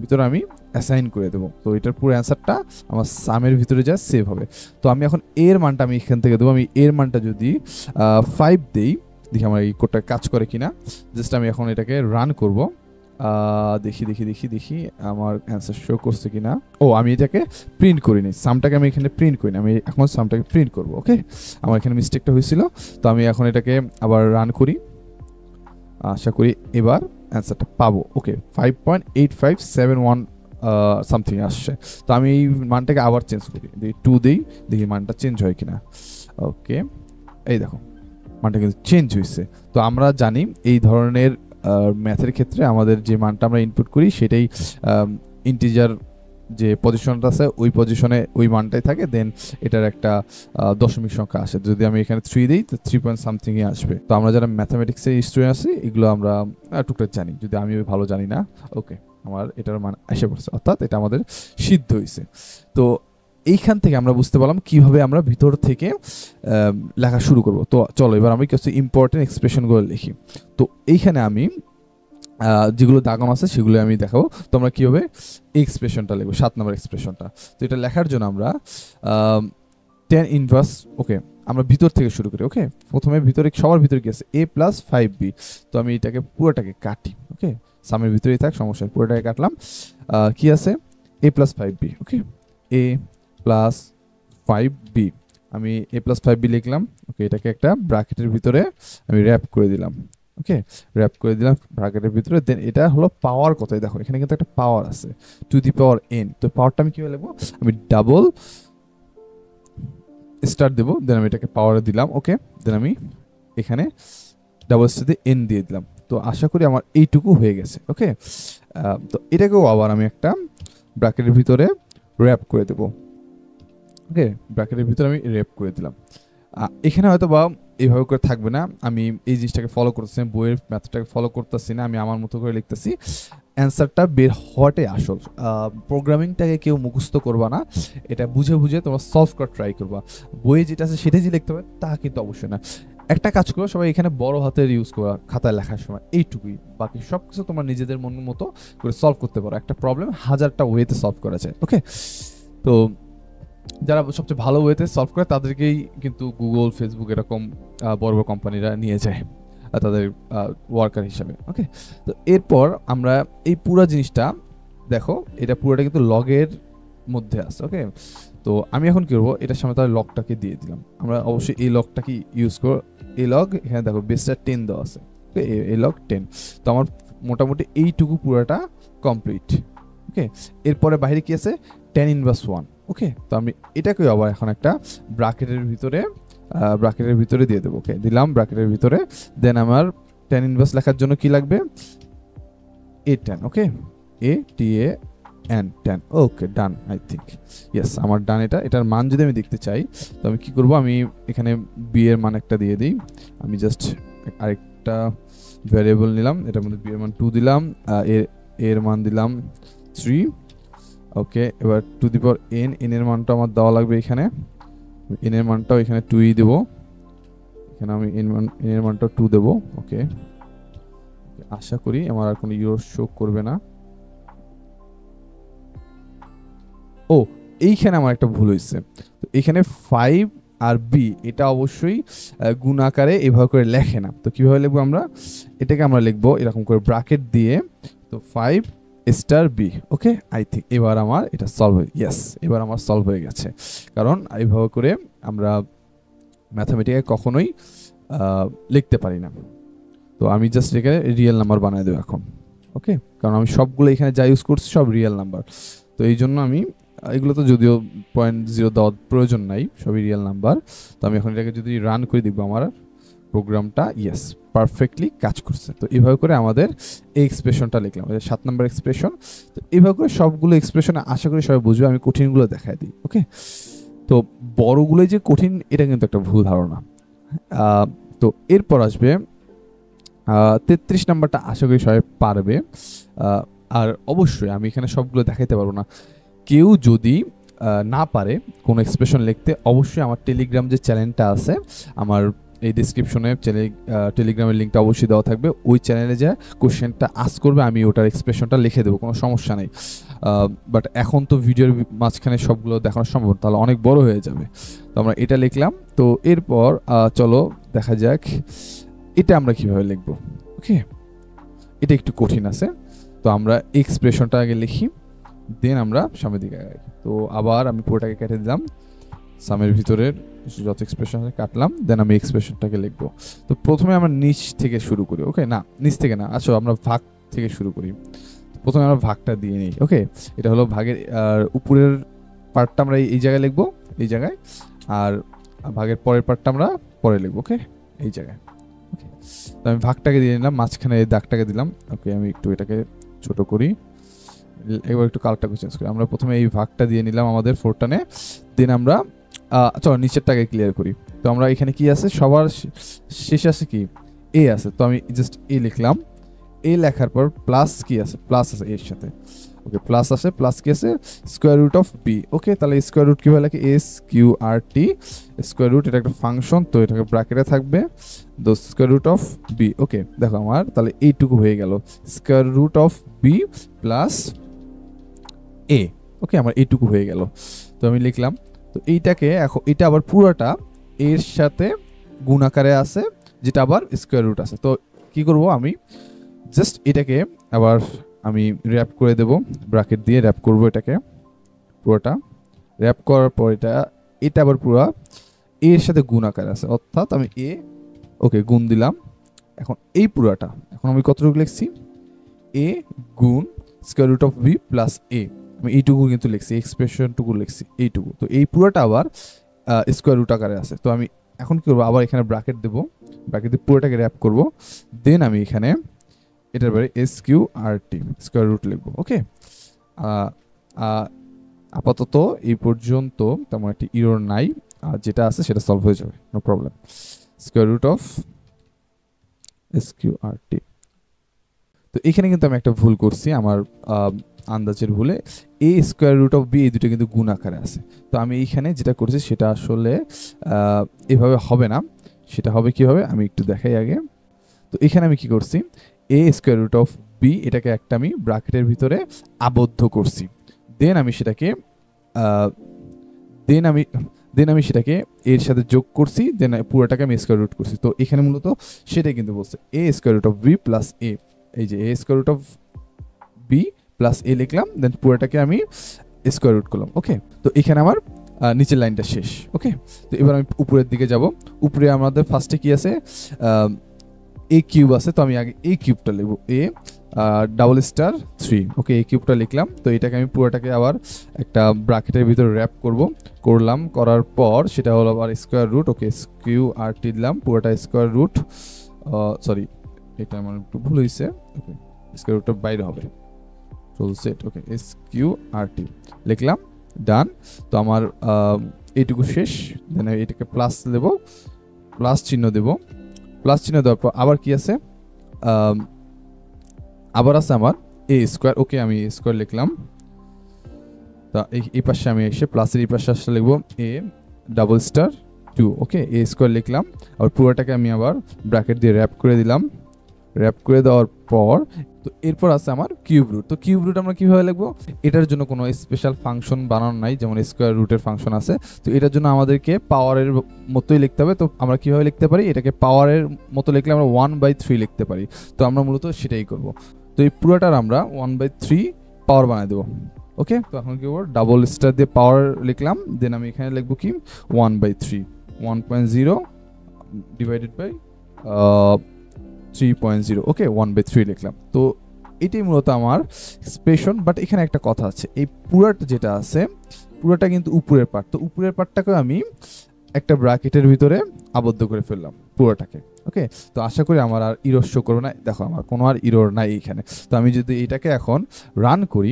ভিতরে আমি অ্যাসাইন করে দেবো। তো এটার পুরো অ্যান্সারটা আমার সামের ভিতরে যা সেভ হবে। তো আমি এখন এর মানটা আমি এখান থেকে দেবো। আমি এর মানটা যদি 5 দেই, দেখি আমার এই কোডটা কাজ করে কিনা। জাস্ট আমি এখন এটাকে রান করব, দেখি দেখি দেখি দেখি আমার অ্যান্সার শো করছে কিনা। ও, আমি এটাকে প্রিন্ট করিনি, সামটাকে আমি এখানে প্রিন্ট করিনি, আমি এখন সামটাকে প্রিন্ট করব। ওকে, আমার এখানে মিস্টেকটা হয়েছিল। তো আমি এখন এটাকে আবার রান করি, আশা করি এবার অ্যান্সারটা পাবো। ওকে, 5.8571 সামথিং আসছে। তো আমি এই মানটাকে আবার চেঞ্জ করি, দেখি 2 দিই, দেখি মানটা চেঞ্জ হয় কিনা। ওকে, এই দেখো মানটা কিন্তু চেঞ্জ হয়েছে। তো আমরা জানি এই ধরনের ম্যাথের ক্ষেত্রে আমাদের যে মানটা আমরা ইনপুট করি সেটাই ইন্টিজার যে পজিশনটা আছে ওই পজিশনে ওই মানটাই থাকে, দেন এটার একটা দশমিক সংখ্যা আসে। যদি আমি এখানে 3 দিই তো 3 পয়েন্ট সামথিংই আসবে। তো আমরা যারা ম্যাথামেটিক্সের স্টুডেন্ট আছি এগুলো আমরা টুকটাক জানি, যদি আমি ভালো জানি না। ওকে, আমার এটার মান এসে পড়ছে, অর্থাৎ এটা আমাদের সিদ্ধ হয়েছে। তো এইখান থেকে আমরা বুঝতে পারলাম কিভাবে আমরা ভিতর থেকে লেখা শুরু করব। তো চলো এবার আমি কিছু ইম্পর্টেন্ট এক্সপ্রেশনগুলো লিখি। তো এইখানে আমি যেগুলো দাগানো আছে সেগুলো আমি দেখাবো তোমরা কীভাবে এক্সপ্রেশনটা লিখবো, 7 নম্বর এক্সপ্রেশনটা। তো এটা লেখার জন্য আমরা tan ইনভার্স, ওকে আমরা ভিতর থেকে শুরু করি। ওকে, প্রথমে ভিতরে সবার ভিতরে কি আছে, a + 5b। তো আমি এটাকে পুরোটাকে কাটি। ওকে, সামের ভিতরেই থাক, সমস্যা, পুরোটাকে কাটলাম। কি আছে, a + 5b। Okay, a + 5b, আমি a + 5b লিখলাম। ওকে, এটাকে একটা ব্র্যাকেটের ভিতরে আমি র্যাপ করে দিলাম। ওকে, র্যাপ করে দিলাম ব্র্যাকেটের ভিতরে। দেন এটা হলো পাওয়ার কথাই, দেখো এখানে কিন্তু একটা পাওয়ার আছে, টু দি পাওয়ার n। তো পাওয়ারটা আমি কীভাবে লিখবো, আমি ডাবল স্টার দেবো, দেন আমি এটাকে পাওয়ারে দিলাম। ওকে, দেন আমি এখানে ডাবল স্টার দিয়ে n দিয়ে দিলাম। তো আশা করি আমার এইটুকু হয়ে গেছে। ওকে, তো এটাকেও আবার আমি একটা ব্র্যাকেটের ভিতরে র্যাপ করে দেবো। ওকে, ব্র্যাকেটের ভিতরে আমি র্যাপ করে দিলাম। এখানে হয়তো বা এইভাবে করে থাকবে না, আমি এই জিনিসটাকে ফলো করতেছি, বইয়ের ম্যাথটাকে ফলো করতেছি না, আমি আমার মতো করে লিখতেছি। অ্যান্সারটা বের হওয়াটাই আসল। প্রোগ্রামিংটাকে কেউ মুখস্থ করবা না, এটা বুঝে বুঝে তোমরা সলভ করার ট্রাই করবা। বইয়ে যেটা আছে সেটাই যে লিখতে হবে তা কিন্তু অবশ্যই না। একটা কাজ করো, সবাই এখানে বড় হাতের ইউজ করা খাতায় লেখার সময়, এইটুকুই। বাকি সব কিছু তোমরা নিজেদের মন মতো করে সলভ করতে পারো। একটা প্রবলেম হাজারটা ওয়েতে সলভ করা যায়। ওকে, তো যারা সবচেয়ে ভালো ওয়েতে সলভ করে তাদেরকেই কিন্তু গুগল, ফেসবুক এরকম বড় বড় কোম্পানিরা নিয়ে যায় তাদের ওয়ার্কার হিসাবে। ওকে, তো এরপর আমরা এই পুরো জিনিসটা দেখো, এটা পুরোটা কিন্তু লগের মধ্যে আছে। ওকে, তো আমি এখন কি করবো, এটার সামনে তার লগটাকে দিয়ে দিলাম। আমরা অবশ্যই এই লগটাকে ইউজ করবো। এই লগ এখানে দেখো বেসটা 10 দেওয়া আছে। ওকে, এই লগ 10। তো আমার মোটামুটি এইটুকু পুরোটা কমপ্লিট। ওকে, এরপরে বাইরে কি আছে, tan ইনভার্স 1। ওকে, তো আমি এটাকেও আবার এখন একটা ব্র্যাকেটের ভিতরে দিয়ে দেবো। ওকে, দিলাম ব্র্যাকেটের ভিতরে। দেন আমার tan ইনভার্স লেখার জন্য কি লাগবে, a tan। Okay, a t a n tan। Okay, done, I think yes, আমার ডান। এটার মান যদি আমি দেখতে চাই তো আমি কি করব, আমি এখানে b এর মান একটা দিয়ে দিই। আমি জাস্ট আরেকটা ভ্যারিয়েবল নিলাম, এটার মধ্যে b এর মান 2 দিলাম, এর মান দিলাম 3। ওকে, এবার টু দি পাওয়ার n, এর মানটা আমার দেওয়া লাগবে এখানে, n এর মানটাও এখানে 2ই দেব। এখানে আমি n এর মানটা 2 দেব। ওকে, আশা করি আমার আর কোনো ইউরো শো করবে না। ও, এইখানে আমার একটা ভুল হয়েছে। তো এখানে 5 আর b এটা অবশ্যই গুণ আকারে এভাবে করে লেখে না। তো কিভাবে লিখবো আমরা, এটাকে আমরা লিখবো এরকম করে ব্র্যাকেট দিয়ে, তো 5 star B. Okay, I think এবার আমার এটা সলভ হয়ে, ইয়েস এবার আমার সলভ হয়ে গেছে। কারণ এইভাবে করে আমরা ম্যাথামেটিকে কখনোই লিখতে পারি না। তো আমি জাস্ট এখানে রিয়েল নাম্বার বানিয়ে দেবো এখন। ওকে, কারণ আমি সবগুলো এখানে যা ইউজ করছি সব রিয়েল নাম্বার। তো এই জন্য আমি এগুলো তো যদিও 0.0 দেওয়ার প্রয়োজন নাই, সবই রিয়েল নাম্বার। তো আমি এখন এটাকে যদি রান করে দেখবো আমার প্রোগ্রামটা ইয়েস পারফেক্টলি কাজ করছে। তো এইভাবে করে আমাদের এই এক্সপ্রেশনটা লিখলাম, 7 নম্বর এক্সপ্রেশন। তো এইভাবে করে সবগুলো এক্সপ্রেশন আশা করি সবাই বুঝবে। আমি কঠিনগুলো দেখাই দিই। ওকে, তো বড়গুলোই যে কঠিন এটা কিন্তু একটা ভুল ধারণা। তো এরপর আসবে 33 নাম্বারটা, আশা করি সবাই পারবে। আর অবশ্যই আমি এখানে সবগুলো দেখাইতে পারবো না। কেউ যদি না পারে কোনো এক্সপ্রেশন লিখতে, অবশ্যই আমার টেলিগ্রাম যে চ্যানেলটা আছে, আমার এই ডেসক্রিপশনে টেলিগ্রামের লিঙ্কটা অবশ্যই দেওয়া থাকবে, ওই চ্যানেলে যা কোশ্চেনটা আস্ক করবে আমি ওটার এক্সপ্রেশনটা লিখে দেবো, কোনো সমস্যা নেই। বাট এখন তো ভিডিওর মাঝখানে সবগুলো দেখানো সম্ভব, তাহলে অনেক বড় হয়ে যাবে। তো আমরা এটা লিখলাম। তো এরপর চলো দেখা যাক এটা আমরা কিভাবে লিখব। ওকে, এটা একটু কঠিন আছে, তো আমরা এক্সপ্রেশনটা আগে লিখি, দেন আমরা সামনের দিকে আগাই। তো আবার আমি পুরোটাকে কেটে দিলাম, সামের ভিতরের যত এক্সপ্রেশন কাটলাম, দেন আমি এক্সপ্রেশনটাকে লিখবো। তো প্রথমে আমরা নিচ থেকে শুরু করি। ওকে, না নিচ থেকে না, আচ্ছা আমরা ভাগ থেকে শুরু করি। প্রথমে আমরা ভাগটা দিয়ে নিই। ওকে, এটা হলো ভাগের উপরের পার্টটা আমরা এই জায়গায় লিখবো, এই জায়গায়, আর ভাগের পরের পার্টটা আমরা পরে লিখবো। ওকে, এই জায়গায়। ওকে, তো আমি ভাগটাকে দিয়ে নিলাম, মাঝখানে এই দাগটাকে দিলাম। ওকে, আমি একটু এটাকে ছোট করি, এবার একটু কালারটাকে চেঞ্জ করি। আমরা প্রথমে এই ভাগটা দিয়ে নিলাম আমাদের ফোরটানে, দেন আমরা চলো নিচেরটাকে ক্লিয়ার করি। তো আমরা এখানে কি আছে, সবার শেষে আছে কি এ আছে, তো আমি জাস্ট এ লিখলাম। এ লেখার পর প্লাস কি আছে, প্লাস আছে এর সাথে। ওকে, প্লাস আছে, প্লাস কি আছে, square root of B. Okay, তাহলে স্কোয়ার রুট কিভাবে লেখে, S Q R T square root, এটা একটা ফাংশন, তো এটাকে ব্র্যাকেটে থাকবে the square root of B. Okay, দেখো আমার তাহলে এইটুকু হয়ে গেল, square root of B plus A. Okay, আমার এইটুকু হয়ে গেল। তো আমি লিখলাম। তো এইটাকে এখন এটা আবার পুরোটা এর সাথে গুণ আকারে আছে, যেটা আবার স্কোয়ার রুট আছে। তো কি করব, আমি জাস্ট এটাকে আবার আমি র্যাপ করে দেব, ব্র্যাকেট দিয়ে র্যাপ করব এটাকে পুরোটা। র্যাপ করার পর এটা আবার পুরো এর সাথে গুণ আকারে আছে, অর্থাৎ আমি এ ওকে গুণ দিলাম। এখন এই পুরোটা এখন আমি কতটুকু লিখছি, এ গুণ square root of B plus A, আমি এইটুকু কিন্তু লিখছি, এক্সপ্রেশনটুকু লিখছি এইটুকু। তো এই পুরোটা আবার স্কোয়ার রুট আকারে আছে। তো আমি এখন কি করবো, আবার এখানে ব্র্যাকেট দেবো, ব্র্যাকেট দিয়ে পুরোটাকে র্যাপ করব, দেন আমি এখানে এটার পরে S Q R T square root লিখবো। ওকে, আপাতত এই পর্যন্ত তেমন একটি ইরর নাই, আর যেটা আছে সেটা সলভ হয়ে যাবে, no problem. Square root of S Q R T. তো এখানে কিন্তু আমি একটা ভুল করছি, আমার আন্দাজের ভুলে এ স্কোয়ার রুট অফ বি এই দুটো কিন্তু গুণ আকারে আছে। তো আমি এইখানে যেটা করছি সেটা আসলে এভাবে হবে না, সেটা হবে কিভাবে আমি একটু দেখাই আগে। তো এখানে আমি কি করছি, এ স্কোয়ার রুট অফ বি এটাকে একটা আমি ব্র্যাকেটের ভিতরে আবদ্ধ করছি, দেন আমি সেটাকে সেটাকে এর সাথে যোগ করছি, দেন পুরোটাকে আমি স্কোয়ার রুট করছি। তো এখানে মূলত সেটাই কিন্তু বলছে, A square root of B plus A, এই যে A square root of B plus A লিখলাম, দেন পুরোটাকে আমি স্কোয়ার রুট করলাম। ওকে, তো এখানে আমার নিচের লাইনটা শেষ। ওকে, তো এবার আমি উপরের দিকে যাব। উপরে আমাদের ফার্স্টে কি আছে, এ কিউব আছে, তো আমি আগে এ কিউবটা লিখবো, এ ডাবল স্টার 3। ওকে, এই কিউবটা লিখলাম। তো এটাকে আমি পুরোটাকে আবার একটা ব্র্যাকেটের ভিতরে র্যাপ করলাম, করার পর সেটা হলো আবার স্কোয়ার রুট। ওকে, কিউ আর টি দিলাম, পুরোটা স্কোয়ার রুট, সরি এটা আমার একটু ভুল হয়েছে। ওকে, স্কোয়ার রুটটা বাইরে হবে, সেট। ওকে, এস কিউ আর টি লিখলাম, ডান। তো আমার এইটুকু শেষ, দেন এটাকে প্লাস দেবো, প্লাস চিহ্ন দেবো, প্লাস চিহ্ন দেওয়ার পর আবার কি আছে, আবার আছে আমার এ স্কোয়ার। ওকে, আমি স্কোয়ার লিখলাম। তা এই পাশে আমি এসে প্লাসের এই পাশে আসলে লিখবো এ ডাবল স্টার 2। ওকে, এ স্কোয়ার লিখলাম, আর পুরোটাকে আমি আবার ব্র্যাকেট দিয়ে র্যাপ করে দিলাম। র্যাপ করে দেওয়ার পর তো এরপর আছে আমার কিউব রুট। তো কিউব রুট আমরা কিভাবে লিখবো, এটার জন্য কোনো স্পেশাল ফাংশন বানানো নাই, যেমন স্কোয়ার রুটের ফাংশন আছে। তো এটার জন্য আমাদেরকে পাওয়ারের মতোই লিখতে হবে। তো আমরা কিভাবে লিখতে পারি, এটাকে পাওয়ারের মতো লিখলে আমরা 1/3 লিখতে পারি। তো আমরা মূলত সেটাই করব। তো এই পুরোটার আমরা 1/3 পাওয়ার বানিয়ে দেবো। ওকে, তো এখন কি করবো, ডাবল স্টার দিয়ে পাওয়ার লিখলাম, দেন আমি এখানে লিখবো কি 1/3, 1.0 ডিভাইডেড বাই 3.0। ওকে, 1/3 লিখলাম। তো এটাই মূলত আমার এক্সপ্রেশন। বাট এখানে একটা কথা আছে, এই পুরোটা যেটা আছে পুরোটা কিন্তু উপরের পার্ট। তো উপরের পার্টটাকে আমি একটা ব্র্যাকেটের ভিতরে আবদ্ধ করে ফেললাম পুরোটাকে। ওকে, তো আশা করি আমার আর ইরর শো করবে না। দেখো আমার কোনো আর ইরর নাই এইখানে। তো আমি যদি এটাকে এখন রান করি,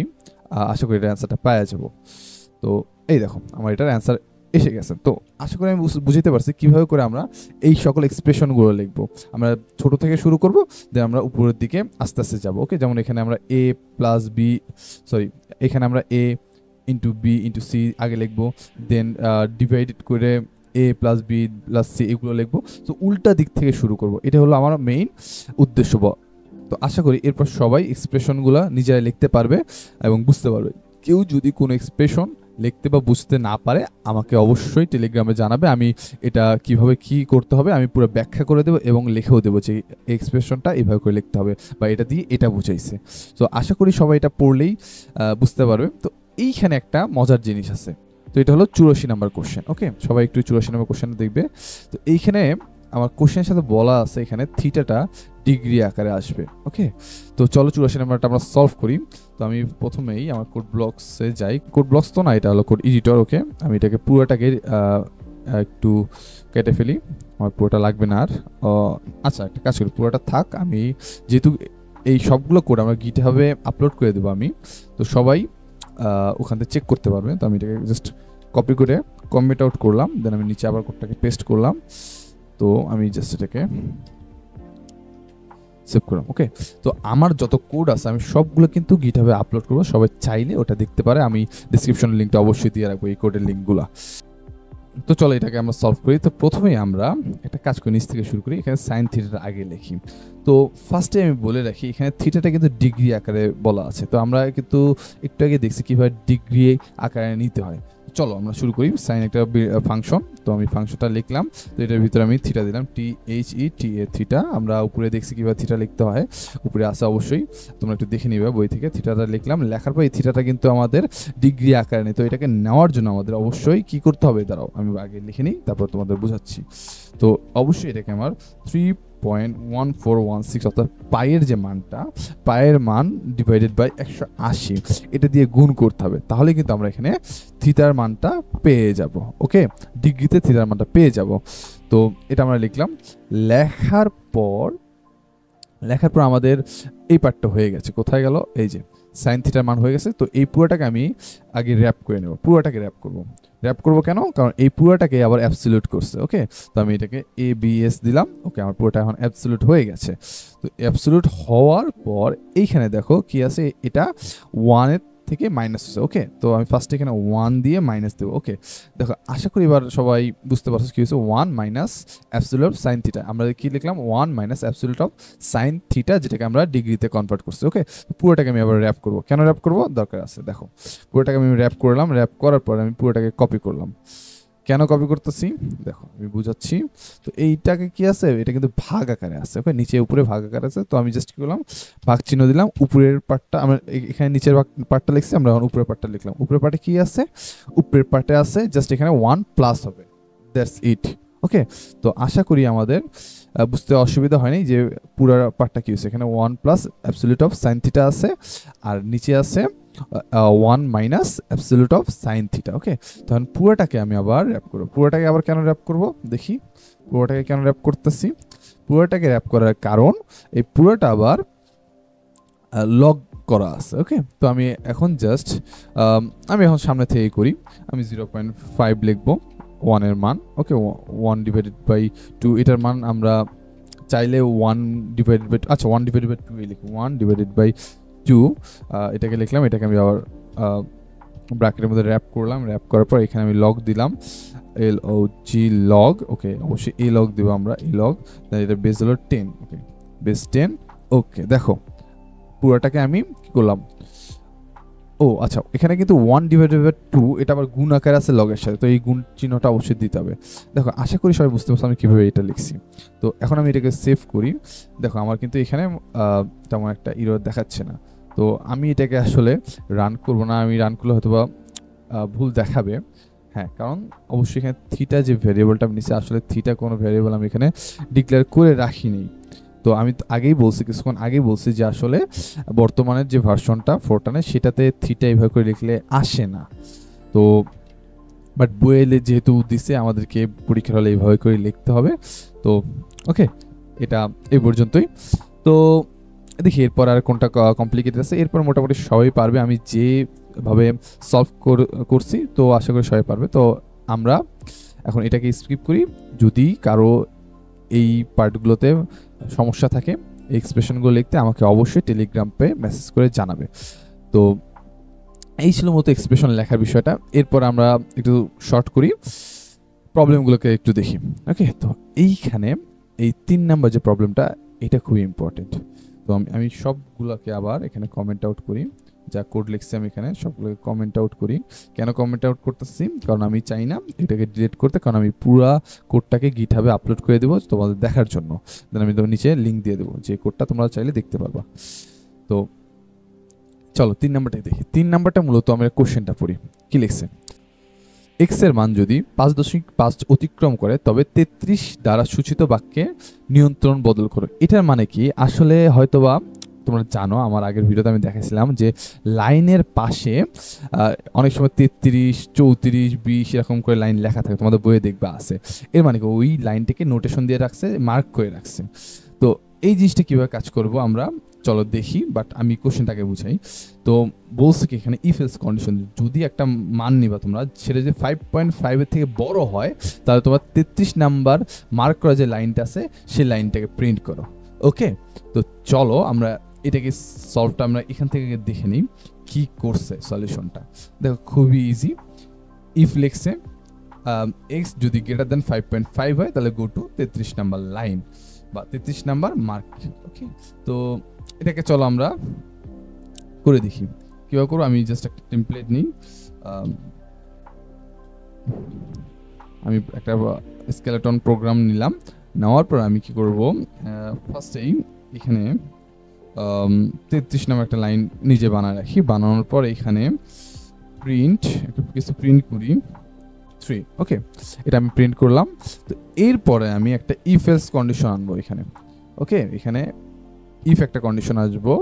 আশা করি এটার অ্যান্সারটা পাওয়া যাব। তো এই দেখো আমার এটার অ্যান্সার এসে গেছে। তো আশা করি আমি বুঝতে পারছি কীভাবে করে আমরা এই সকল এক্সপ্রেশনগুলো লিখবো। আমরা ছোট থেকে শুরু করব, দেন আমরা উপরের দিকে আস্তে আস্তে যাবো। ওকে, যেমন এখানে আমরা এ প্লাস বি, সরি এখানে আমরা এ ইন্টু বি ইন্টু সি আগে লিখবো, দেন ডিভাইডেড করে এ প্লাস বি প্লাস সি এগুলো লিখবো। তো উল্টা দিক থেকে শুরু করব, এটা হলো আমার মেইন উদ্দেশ্য। তো আশা করি এরপর সবাই এক্সপ্রেশনগুলো নিজেরাই লিখতে পারবে এবং বুঝতে পারবে। কেউ যদি কোনো এক্সপ্রেশন লিখতে বা বুঝতে না পারে আমাকে অবশ্যই টেলিগ্রামে জানাবে, আমি এটা কিভাবে কি করতে হবে আমি পুরো ব্যাখ্যা করে দেবো এবং লিখেও দেবো যে এক্সপ্রেশনটা এভাবে করে লিখতে হবে বা এটা দিয়ে এটা বুঝাইছে। তো আশা করি সবাই এটা পড়লেই বুঝতে পারবে। তো এইখানে একটা মজার জিনিস আছে, তো এটা হলো 84 নাম্বার কোশ্চেন। ওকে, সবাই একটু 84 নাম্বার কোশ্চেন দেখবে। তো এইখানে আমার কোশ্চেনের সাথে বলা আছে এখানে থিটাটা ডিগ্রি আকারে আসবে। ওকে, তো চলো 84 নাম্বারটা আমরা সলভ করি। তো আমি প্রথমেই আমার কোড ব্লকসে যাই, কোড ব্লকস তো না, এটা হলো কোড এডিটর। ওকে, আমি এটাকে পুরোটাকে একটু কেটে ফেলি, আমার পুরোটা লাগবে না আর। আচ্ছা, একটা কাজ করি, পুরোটা থাক। আমি যেহেতু এই সবগুলো কোড আমরা গিটহাবে আপলোড করে দেবো আমি, তো সবাই ওখান থেকে চেক করতে পারবে। তো আমি এটাকে জাস্ট কপি করে কমিট আউট করলাম, দেন আমি নিচে আবার কোডটাকে পেস্ট করলাম। তো আমি জাস্ট এটাকে সেভ করলাম। ওকে, তো আমার যত কোড আছে আমি সবগুলো কিন্তু গিটহাবে আপলোড করবো, সবাই চাইলে ওটা দেখতে পারে। আমি ডেসক্রিপশনের লিঙ্কটা অবশ্যই দিয়ে রাখবো এই কোডের লিঙ্কগুলো। তো চলো এটাকে আমরা সলভ করি। তো প্রথমেই আমরা একটা কাজ করি, নিচ থেকে শুরু করি। এখানে সাইন থিটাটা আগে লিখি। তো ফার্স্টে আমি বলে রাখি এখানে থিটাটা কিন্তু ডিগ্রি আকারে বলা আছে। তো আমরা কিন্তু একটু আগে দেখছি কীভাবে ডিগ্রি আকারে নিতে হয়। চলো আমরা শুরু করি। সাইন একটা ফাংশন, তো আমি ফাংশনটা লিখলাম। তো এটার ভিতরে আমি থিটা দিলাম, THETA থিটা। আমরা উপরে দেখছি কীভাবে থিটা লিখতে হয়, উপরে আসে অবশ্যই, তোমরা একটু দেখে নিবে বই থেকে। থিটাটা লিখলাম, লেখার পর এই থিটাটা কিন্তু আমাদের ডিগ্রি আকারে নেই। তো এটাকে নেওয়ার জন্য আমাদের অবশ্যই কি করতে হবে, দাঁড়াও আমি আগে লিখে নিই তারপর তোমাদের বোঝাচ্ছি। তো অবশ্যই এটাকে আমার 3.1416 অর্থাৎ পায়ের যে মানটা, পায়ের মান ডিভাইডেড বাই 180 এটা দিয়ে গুণ করতে হবে, তাহলে কিন্তু আমরা এখানে থিটার মানটা পেয়ে যাব। ওকে, ডিগ্রিতে থিটার মানটা পেয়ে যাব। তো এটা আমরা লিখলাম। লেখার পর আমাদের এই পার্টটা হয়ে গেছে। কোথায় গেল, এই যে সাইন থিটার মান হয়ে গেছে। তো এই পুরোটাকে আমি আগে র্যাপ করে নেব, পুরোটাকে র্যাপ করব কেন, কারণ এই পুরোটাকে আবার অ্যাবসলিউট করছে। ওকে, তো আমি এটাকে ABS দিলাম। ওকে, আমার পুরোটা এখন অ্যাবসলিউট হয়ে গেছে। তো অ্যাবসলিউট হওয়ার পর এইখানে দেখো কি আছে, এটা 1 থেকে মাইনাস হচ্ছে। ওকে, তো আমি ফার্স্ট এখানে 1 দিয়ে মাইনাস দেবো। ওকে, দেখো আশা করি এবার সবাই বুঝতে পারছো কি হয়েছে, 1 minus absolute of sine theta. আমরা কি লিখলাম, 1 minus absolute of sine theta, যেটাকে আমরা ডিগ্রিতে কনভার্ট করছি। ওকে, পুরোটাকে আমি আবার র্যাপ করবো। কেন র্যাপ করবো, দরকার আছে। দেখো পুরোটাকে আমি র্যাপ করলাম, র্যাপ করার পর আমি পুরোটাকে কপি করলাম। কেন কপি করতেছি দেখো আমি বুঝাচ্ছি। তো এইটাকে কি আছে, এটা কিন্তু ভাগ আকারে আছে। ওকে, নিচে উপরে ভাগ আকারে আছে। তো আমি জাস্ট কি করলাম, ভাগ চিহ্ন দিলাম। উপরের পার্টটা আমরা এখানে নিচের পার্টটা লিখছি, আমরা এখন উপরের পার্টটা লিখলাম। উপরের পার্টে কি আছে, উপরের পার্টে আছে জাস্ট এখানে 1 প্লাস হবে, দ্যাটস ইট। ওকে, তো আশা করি আমাদের বুঝতে অসুবিধা হয়নি যে পুরো পার্টটা কি হয়েছে। এখানে 1 plus absolute of sine theta আছে, আর নিচে আছে 1 minus absolute of sine theta. Okay, তখন পুরোটাকে আমি আবার র্যাপ করবো। পুরোটাকে আবার কেন র্যাপ করব, দেখি পুরোটাকে কেন র্যাপ করতেছি। পুরোটাকে র্যাপ করার কারণ এই পুরোটা আবার লগ করা আছে। ওকে, তো আমি এখন জাস্ট আমি এখন সামনে থেকে করি। আমি 0.5 লিখবো 1 এর মান। ওকে, 1 ডিভাইডেড বাই 2 এটার মান আমরা চাইলে 1 ডিভাইডেড বাই, আচ্ছা 1 ডিভাইডেড বাই 2 লিখি, 1 ডিভাইডেড বাই 2 এটাকে লিখলাম। এটাকে আমি আবার ব্র্যাকেটের মধ্যে র্যাপ করলাম। র্যাপ করার পর এখানে আমি লগ দিলাম, LOG লগ। ওকে, অবশ্যই এই লগ দিব আমরা, এই লগ। এটা বেস হলো 10। ওকে, বেস 10। ওকে, দেখো পুরোটাকে আমি কি করলাম, ও আচ্ছা এখানে কিন্তু 1 ডিভাইডেড বাই 2 এটা আবার গুণ আকারে আছে লগের সাথে, তো এই গুণ চিহ্নটা অবশ্যই দিতে হবে। দেখো আশা করি সবাই বুঝতে পারছো আমি কীভাবে এটা লিখছি। তো এখন আমি এটাকে সেভ করি। দেখো আমার কিন্তু এখানে তেমন একটা এরর দেখাচ্ছে না। তো আমি এটাকে আসলে রান করব না, আমি রান করলে হয়তো বা ভুল দেখাবে। হ্যাঁ, কারণ অবশ্যই এখানে থিটা যে ভ্যারিয়েবলটা আমি নিচ্ছি, আসলে থিটা কোনো ভ্যারিয়েবল আমি এখানে ডিক্লেয়ার করে রাখিনি। তো আমি আগেই বলছি, কিছুক্ষণ আগেই বলছি যে আসলে বর্তমানের যে ভার্সনটা ফোরটানের সেটাতে থিটা এইভাবে করে লিখলে আসে না। তো বাট বইয়ে যেহেতু দিছে আমাদেরকে পরীক্ষার হলে এইভাবে করে লিখতে হবে। তো ওকে, এটা এই পর্যন্তই। তো দেখি এরপর আর কোনটা কমপ্লিকেটেড আছে, এরপর মোটামুটি সবাই পারবে। আমি যেভাবে সলভ করছি তো আশা করি সবাই পারবে। তো আমরা এখন এটাকে স্কিপ করি। যদি কারো এই পার্টগুলোতে সমস্যা থাকে এক্সপ্রেশনগুলো লিখতে, আমাকে অবশ্যই টেলিগ্রামে মেসেজ করে জানাবে। তো এই ছিল মতো এক্সপ্রেশন লেখার বিষয়টা। এরপর আমরা একটু শর্ট করি। প্রবলেমগুলোকে একটু দেখি। ওকে, তো এইখানে এই 3 নাম্বার যে প্রবলেমটা, এটা খুবই ইম্পর্টেন্ট। তো আমি সবগুলোকে আবার এখানে কমেন্ট আউট করি, যা কোড লিখছি আমি এখানে সবগুলোকে কমেন্ট আউট করি। কেন কমেন্ট আউট করতেছি? কারণ আমি চাই না এটাকে ডিলিট করতে, কারণ আমি পুরা কোডটাকে গিটহাবে আপলোড করে দেবো তোমাদের দেখার জন্য। দেন আমি তোমার নিচে লিঙ্ক দিয়ে দেবো, যে কোডটা তোমরা চাইলে দেখতে পারবা। তো চলো 3 নাম্বারটাই দেখি। 3 নাম্বারটা মূলত আমরা কোশ্চেনটা পড়ি। কি লিখছে? x এর মান যদি 5.5 অতিক্রম করে তবে 33 দ্বারা সূচিত বাক্যে নিয়ন্ত্রণ বদল করো। এটার মানে কি? আসলে হয়তোবা তোমরা জানো, আমার আগের ভিডিওতে আমি দেখাইছিলাম যে লাইনের পাশে অনেক সময় 33, 34, 20 এরকম করে লাইন লেখা থাকে, তোমাদের বইয়ে দেখবা আছে। এর মানে কি ওই লাইনটাকে নোটেশন দিয়ে রাখছে, মার্ক করে রাখছে। তো এই জিনিসটা কিভাবে কাজ করব আমরা চলো দেখি, বাট আমি কোশ্চেনটাকে বুঝাই। তো বলছে কি এখানে ইফ এলস কন্ডিশন, যদি একটা মান নিবা তোমরা, সেটা যদি 5.5 এর থেকে বড় হয়, তাহলে তোমার 33 নাম্বার মার্ক করা যে লাইনটা আছে সেই লাইনটাকে প্রিন্ট করো। ওকে, তো চলো আমরা এটাকে সলভটা আমরা এখান থেকে দেখে নিই কি করছে সলিউশনটা। দেখো খুবই ইজি। ইফ লিখছে এক্স যদি গ্রেটার দেন 5.5 হয়, তাহলে গো টু 33 নাম্বার লাইন বা 33 নাম্বার মার্ক। ওকে, তো এটাকে চলো আমরা করে দেখি কীভাবে করবো। আমি জাস্ট একটা টেমপ্লেট নিই। আমি একটা স্কেলেটন প্রোগ্রাম নিলাম। নেওয়ার পর আমি কি করব, ফার্স্টেই এখানে 33 নাম্বার একটা লাইন নিজে বানায় রাখি। বানানোর পর এখানে প্রিন্ট একটা কিছু প্রিন্ট করি 3। ওকে, এটা আমি প্রিন্ট করলাম। তো এরপরে আমি একটা ইফ এলস কন্ডিশন আনবো এখানে। ওকে, এখানে ইফ একটা কন্ডিশন আসবো,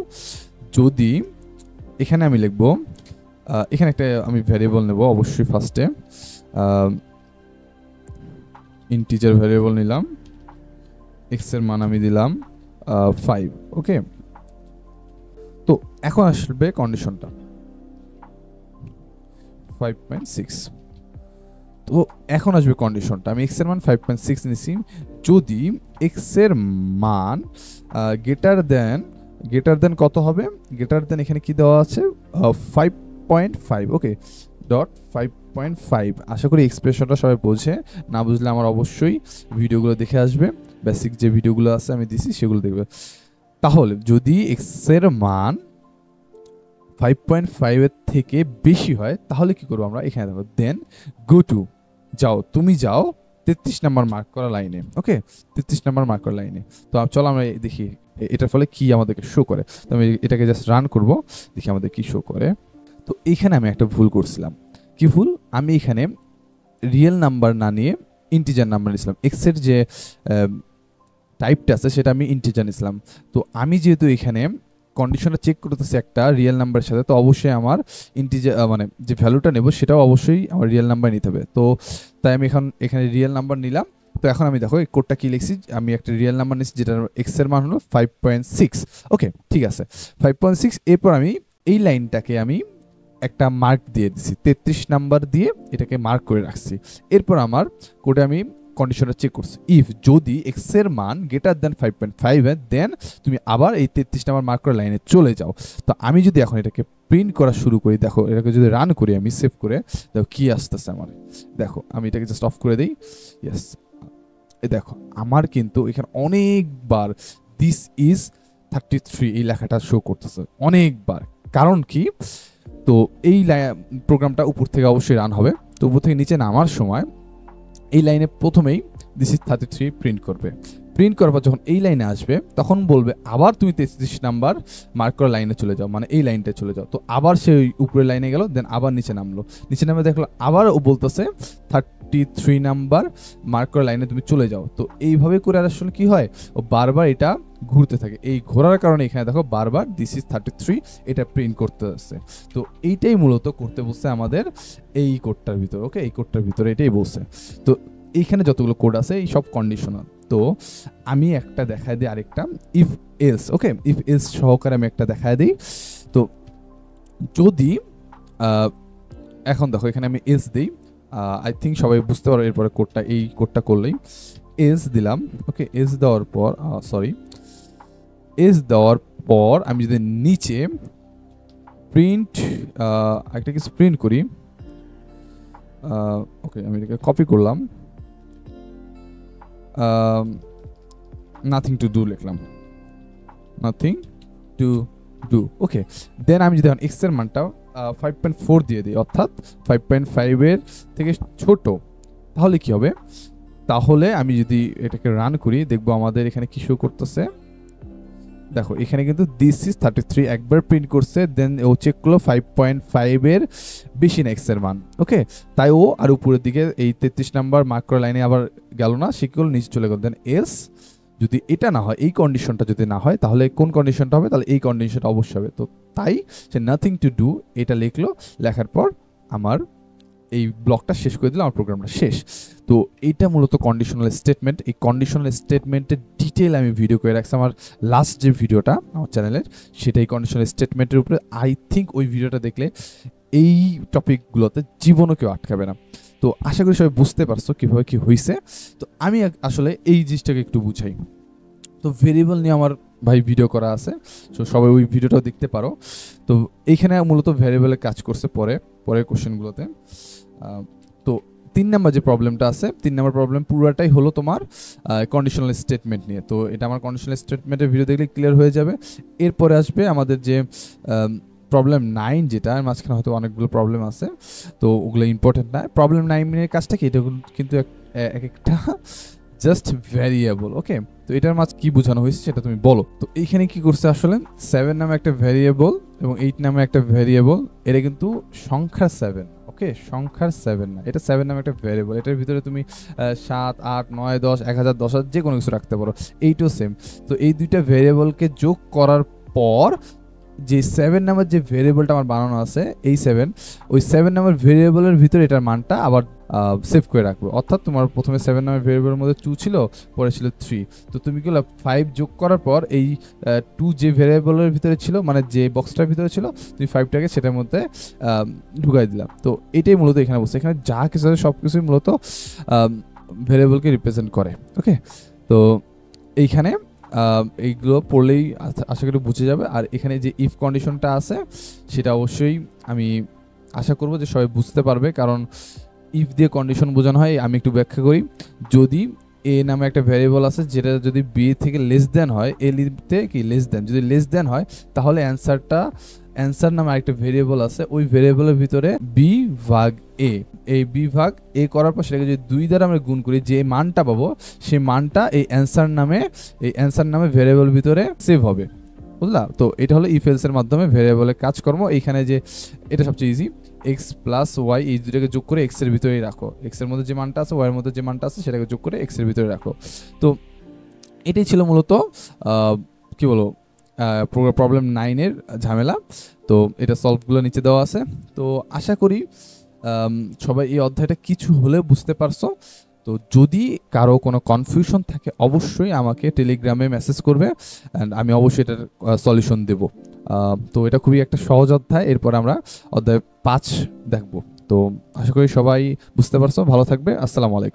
যদি এখানে আমি লিখবো, এখানে একটা আমি ভ্যারিয়েবল নেব অবশ্যই। ফার্স্টে ইন্টিজার ভ্যারিয়েবল নিলাম, এক্স এর মান আমি দিলাম 5। ওকে, তো এখন আসবে কন্ডিশনটা 5.6। তো এখন আসবে কন্ডিশনটা, আমি এক্স এর মান 5.6 নিছি, যদি এক্স এর মান গ্রেটার দেন কত হবে? গ্রেটার দেন এখানে কি দেওয়া আছে? 5.5। ওকে, ডট 5.5। আশা করি এক্সপ্রেশনটা সবাই বোঝে। না বুঝলে আমার অবশ্যই ভিডিওগুলো দেখে আসবে, বেসিক যে ভিডিওগুলো আছে আমি দিছি সেগুলো দেখবে। তাহলে যদি এক্স এর মান 5.5 এর থেকে বেশি হয়, তাহলে কি করবো আমরা? এখানে দেখো দেন গো টু, তুমি যাও 33 নাম্বার মার্ক করা লাইনে। ওকে, 33 নাম্বার মার্ক করা লাইনে। তো চলো আমরা দেখি এটার ফলে কি আমাদেরকে শো করে। তো আমি এটাকে জাস্ট রান করব, দেখি আমাদের কি শো করে। তো এখানে আমি একটা ভুল করছিলাম। কি ভুল? আমি এখানে রিয়েল নাম্বার না নিয়ে ইন্টিজার নাম্বার নিয়েছিলাম। এক্স এর যে টাইপটা আছে সেটা আমি ইন্টিজার নিয়েছিলাম। তো আমি যেহেতু এখানে কন্ডিশনটা চেক করতেছি একটা রিয়েল নাম্বারের সাথে, তো অবশ্যই আমার ইন্টিজার মানে যে ভ্যালুটা নেব সেটাও অবশ্যই আমার রিয়েল নাম্বার নিতে হবে। তো তাই আমি এখানে রিয়েল নাম্বার নিলাম। তো এখন আমি দেখো এই কোডটা কি লিখছি, আমি একটা রিয়েল নাম্বার নিচ্ছি যেটার এক্স এর মান হলো 5.6। ওকে, ঠিক আছে 5.6। এরপর আমি এই লাইনটাকে আমি একটা মার্ক দিয়ে দিছি, 33 নাম্বার দিয়ে এটাকে মার্ক করে রাখছি। এরপর আমার কোডে আমি কন্ডিশনটা চেক করছি, ইফ যদি এক্স এর মান গ্রেটার দেন 5.5 হয়, দেন তুমি আবার এই 33 নাম্বার মার্ক করা লাইনে চলে যাও। তো আমি যদি এখন এটাকে প্রিন্ট করা শুরু করি, দেখো এটাকে যদি রান করি আমি সেভ করে, দেখো কি আসতেছে আমার। দেখো আমি এটাকে জাস্ট অফ করে দিই। ইয়েস, দেখো আমার কিন্তু এখানে অনেকবার দিস ইজ 33 এই লেখাটা শো করতেছে অনেকবার। কারণ কি? তো এই প্রোগ্রামটা উপর থেকে অবশ্যই রান হবে। তো উপর থেকে নিচে নামার সময় এই লাইনে প্রথমেই দিস ইজ 33 প্রিন্ট করবে। প্রিন্ট করার পর যখন এই লাইনে আসবে তখন বলবে আবার তুমি 33 নাম্বার মার্ক করা লাইনে চলে যাও, মানে এই লাইনটা চলে যাও। তো আবার সে উপরের লাইনে গেল, দেন আবার নিচে নামলো, নিচে নামে দেখলো আবার ও বলতেছে 33 নাম্বার মার্ক করা লাইনে তুমি চলে যাও। তো এইভাবে করে আসলে কি হয়, ও বারবার এটা ঘুরতে থাকে। এই ঘোরার কারণে এখানে দেখো বারবার দিস ইজ 33 এটা প্রিন্ট করতে আসছে। তো এইটাই মূলত করতে বলছে আমাদের এই কোডটার ভিতরে। ওকে, এই কোডটার ভিতরে এটাই বলছে। তো এইখানে যতগুলো কোড আছে এই সব কন্ডিশনাল। তো আমি একটা দেখায় দিই আরেকটা if else. Okay, if else সহকারে আমি একটা দেখায় দিই। তো যদি এখন দেখো এখানে আমি এলস দিই, আই থিঙ্ক সবাই বুঝতে পারো এরপরে কোডটা, এই কোডটা করলেই এলস দিলাম। ওকে, এলস দেওয়ার পর আমি যদি নিচে প্রিন্ট একটা কিছু প্রিন্ট করি, ওকে আমি এটাকে কপি করলাম, নাথিং টু ডু লিখলাম, নাথিং টু ডু। ওকে, দেন আমি যদি এখন এক্স এর মানটা 5.4 দিয়ে দিই, অর্থাৎ 5.5 এর থেকে ছোট, তাহলে কি হবে? তাহলে আমি যদি এটাকে রান করি, দেখবো আমাদের এখানে কি শো করতেছে। দেখো এখানে কিন্তু দিস ইজ 33 একবার প্রিন্ট করছে, দেন ও চেক করলো 5.5 এর বেশি না এক্স এর মান। ওকে, তাই ও আর উপরের দিকে এই 33 নাম্বার মার্ক করা লাইনে আবার গেল না, সে কি করলো, নিচে চলে গেল। দেন এলস যদি এটা না হয়, এই কন্ডিশনটা যদি না হয়, তাহলে কোন কন্ডিশনটা হবে? তাহলে এই কন্ডিশনটা অবশ্যই হবে। তো তাই সে নাথিং টু ডু এটা লিখলো, লেখার পর আমার এই ব্লকটা শেষ করে দিলাম, আমার প্রোগ্রামটা শেষ। তো এইটা মূলত কন্ডিশনাল স্টেটমেন্ট। এই কন্ডিশনাল স্টেটমেন্টের ডিটেল আমি ভিডিও করে রাখছি আমার লাস্ট যে ভিডিওটা আমার চ্যানেলের, সেটাই কন্ডিশনাল স্টেটমেন্টের উপরে। আই থিঙ্ক ওই ভিডিওটা দেখলে এই টপিকগুলোতে জীবনও কেউ আটকাবে না। তো আশা করি সবাই বুঝতে পারছো কীভাবে কী হয়েছে। তো আমি আসলে এই জিনিসটাকে একটু বুঝাই। তো ভেরিয়েবল নিয়ে আমার ভাই ভিডিও করা আছে, তো সবাই ওই ভিডিওটাও দেখতে পারো। তো এইখানে মূলত ভেরিয়েবলে কাজ করছে পরের কোশ্চেনগুলোতে। তো 3 নাম্বার যে প্রবলেমটা আছে, 3 নাম্বার প্রবলেম পুরোটাই হলো তোমার কন্ডিশনাল স্টেটমেন্ট নিয়ে। তো এটা আমার কন্ডিশনাল স্টেটমেন্টের ভিডিও দেখলে ক্লিয়ার হয়ে যাবে। এরপরে আসবে আমাদের যে প্রবলেম 9, যেটা মাঝখানে হয়তো অনেকগুলো প্রবলেম আছে, তো ওগুলো ইম্পর্টেন্ট না। প্রবলেম 9 কাজটা কি, এটা কিন্তু এক একটা জাস্ট ভ্যারিয়েবল। ওকে, তো এটার মাঝ কি বোঝানো হয়েছে সেটা তুমি বলো। তো এইখানে কি করছে আসলে, 7 নামে একটা ভ্যারিয়েবল এবং 8 নামে একটা ভ্যারিয়েবল, এটা কিন্তু সংখ্যার 7। ওকে, সংখ্যার 7 না, এটা 7 নামে একটা ভ্যারিয়েবল। এটার ভিতরে তুমি 7, 8, 9, 10, 1000, 10,000 যে কোনো কিছু রাখতে পারো। এইটাও সেম। তো এই দুইটা ভ্যারিয়েবলকে যোগ করার পর যে 7 নাম্বার যে ভেরিয়েবলটা আমার বানানো আছে, এই 7, ওই 7 নাম্বার ভেরিয়েবলের ভিতরে এটার মানটা আবার সেভ করে রাখবো। অর্থাৎ তোমার প্রথমে 7 নাম্বার ভেরিয়েবলের মধ্যে 2 ছিল, পরে ছিল 3। তো তুমি কি 5 যোগ করার পর এই 2 যে ভেরিয়েবলের ভিতরে ছিল, মানে যে বক্সটার ভিতরে ছিল, তুমি 5টাকে সেটার মধ্যে ঢুকাই দিলাম। তো এটাই মূলত এখানে বলছে, এখানে যা কিছু আছে সব কিছুই মূলত ভেরিয়েবলকে রিপ্রেজেন্ট করে। ওকে, তো এইখানে এইগুলো পড়লেই আশা করি বুঝে যাবে। আর এখানে যে ইফ কন্ডিশনটা আছে, সেটা অবশ্যই আমি আশা করব যে সবাই বুঝতে পারবে, কারণ ইফ দিয়ে কন্ডিশন বোঝানো হয়। আমি একটু ব্যাখ্যা করি। যদি এ নামে একটা ভ্যারিয়েবল আছে, যেটা যদি বি থেকে লেস দেন হয়, এ লিখতে কি লেস দেন, যদি লেস দেন হয়, তাহলে অ্যান্সার নামে আরেকটা ভেরিয়েবল আছে, ওই ভেরিয়েবলের ভিতরে বি ভাগ এ, এই বি ভাগ এ করার পর সেটাকে যদি 2 দ্বারা আমরা গুণ করি, যে মানটা পাবো সেই মানটা এই অ্যান্সার নামে ভেরিয়েবল ভিতরে সেভ হবে। বুঝলা? তো এটা হলো ইফ এলস এর মাধ্যমে ভেরিয়েবলের কাজকর্ম। এইখানে যে এটা সবচেয়ে ইজি, এক্স প্লাস ওয়াই, এই দুটাকে যোগ করে এক্স এর ভিতরেই রাখো। এক্স এর মধ্যে যে মানটা আছে, ওয়াই এর মধ্যে যে মানটা আছে, সেটাকে যোগ করে এক্স এর ভিতরে রাখো। তো এটাই ছিল মূলত কি বলবো প্রবলেম 9 এর ঝামেলা। তো এটা সলভগুলো নিচে দেওয়া আছে। তো আশা করি সবাই এই অধ্যায়টা কিছু হলেও বুঝতে পারছো। তো যদি কারো কোনো কনফিউশন থাকে, অবশ্যই আমাকে টেলিগ্রামে মেসেজ করবে, অ্যান্ড আমি অবশ্যই এটার সলিউশন দেব। তো এটা খুবই একটা সহজ অধ্যায়। এরপর আমরা অধ্যায় 5 দেখব। তো আশা করি সবাই বুঝতে পারছো। ভালো থাকবে। আসসালামু আলাইকুম।